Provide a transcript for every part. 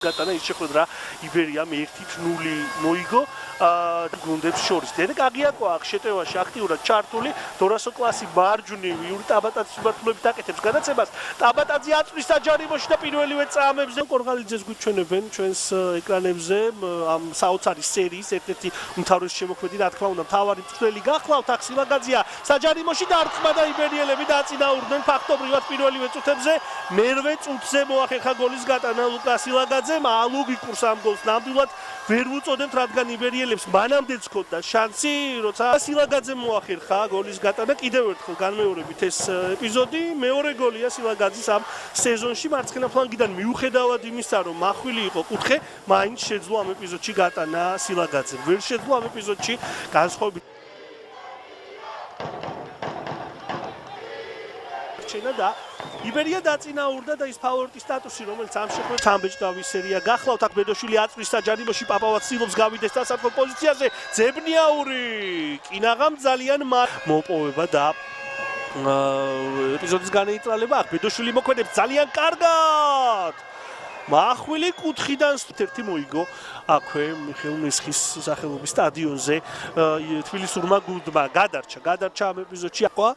გატანა ის შეხვედრა იბერიამ 1-0 მოიგო გუნდებს შორის. დედა კაგიაკო აქ შეტევაში აქტიურად ჩართული დორასო კლასი მარჯვნივ იური ტაბატაძის მიმართულებით აკეთებს განაცემას. ტაბატაძე აწვის საჯარიმოში და პირველივე წამებზე კორღალიძეს გვიჩვენებენ ჩვენს ეკრანებზე ამ საოცარი სერიის ერთ-ერთი უმთავრესი შემოქმედი რა თქმა უნდა მთავარი მწვრთნელი გახლავთ აქ სილაგაძეა საჯარიმოში დარტყმა და იბერიელები დაწინაურდნენ ფაქტობრივად პირველივე წუთებზე მერვე წუთზე მოახერხა გოლის გატანა ლუკა სილაგაძე ალუგიკურს ამ გოლს ნამდვილად ვერ უწოდებთ რადგან იბერიელებს მანამდეც ჰქონდა შანსი როცა სილაგაძე მოახერხა გოლის გატანა კიდევ ერთხელ განმეორებით ეს ეპიზოდი მეორე გოლია სილაგაძის ამ სეზონში მარცხენა ფლანგიდან მიუხედავად იმისა რომ მახვილი იყო კუთხე მაინც შეძლო ამ ეპიზოდში გატანა სილაგაძემ ვერ შეძლო ამ ეპიზოდში განსხვავებით და იბერია დაწინაურდა და ის ფავორიტის სტატუსი რომელიც ამ შეხვედრით ამბეჭდავის სერია გახლავთ აქ ბედოშვილი აწვის საჯარიმოში პაპავაც ცდილობს გავიდეს დასარტყმელ პოზიციაზე ძებნიაური კინაღამ ძალიან მოპოვება და ეპიზოდის განეიტრალება აქ ბედოშვილი მოქმედებს ძალიან კარგად მახვილი კუთხიდან ერთი მოიგო აქვე მიხეილ მესხის სახელობის სტადიონზე თბილისურმა გუნდმა გადარჩა ამ ეპიზოდში აყვა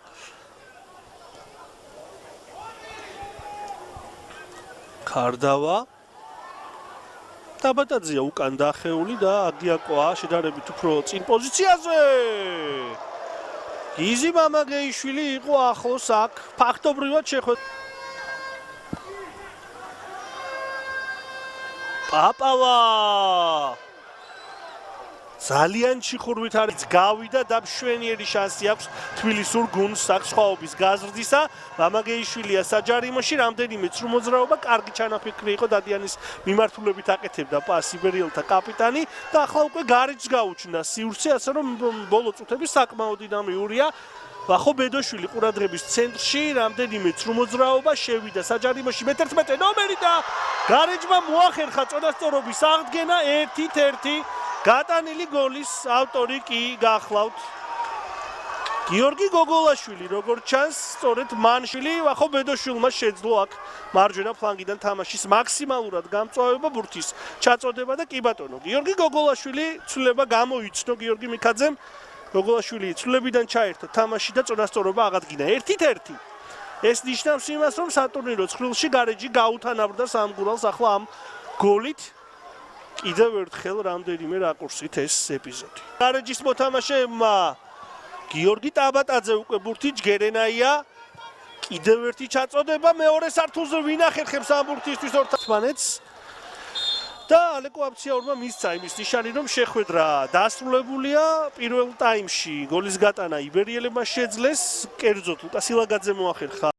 ქარდავა ტაბატაძეა უკან დახეული და აგიაკოა შედარებით უფრო წინ პოზიციაზე გიზი მამაგეიშვილი იყო ახლოს აქ ფაქტობრივად შეხვედრა პაპავა ძალიან ჩიხურვით არის გავიდა და მშვენიერი შანსი აქვს თბილისურ გუნდს აქ სხვაობის გაზრდისა მამაგეიშვილია საჯარიმოში რამდენიმე ცრუმოძრაობა კარგი ჩანაფიქრი იყო დადიანის მიმართულებით აკეთებდა პას იბერიელთა კაპიტანი და ახლა უკვე გარეჯს გაუჩნდა სივრცე ასე რომ ბოლო წუთები საკმაოდ დინამიურია ახო ბედოშვილი ყურადღების ცენტრში რამდენიმე ცრუმოძრაობა შევიდა საჯარიმოში მე-11 ნომერი და გარეჯმა მოახერხა წონასწორობის აღდგენა 1-1 გატანილი გოლის ავტორი კი გახლავთ გიორგი გოგოლაშვილი როგორც ჩანს სწორედ მანშვილი ახო ბედოშვილმა შეძლო აქ მარჯვენა ფლანგიდან თამაშის მაქსიმალურად გამწვავება ბურთის ჩაწოდება და კი ბატონო გიორგი გოგოლაშვილი ცვლილება გამოიცნო გიორგი მიქაძემ გოგოლაშვილი ცვლილებიდან ჩაერთო თამაში და წონასწორობა აღადგინა 1-1 ეს ნიშნავს იმას რომ სატურნირო ცხრილში გარეჯი გაუთანაბრდა სამგურალს ახლა ამ გოლით კიდევ ერთხელ რამდენიმე რაკურსით ეს ეპიზოდი. გარეჯის მოთამაშეებმა გიორგი ტაბატაძე უკვე ბურთი ჯგერენაია. კიდევ ერთი ჩაწოდება მეორე სართულზე ვინ ახერხებს ამ ბურთისთვის ორთმანეთს. და ალეკო აფციაურმა მისცა იმის ნიშანი რომ შეხვედრა დასრულებულია პირველ ტაიმში გოლის გატანა იბერიელებმა შეძლეს კერძოდ ლუკა სილაგაძე მოახერხა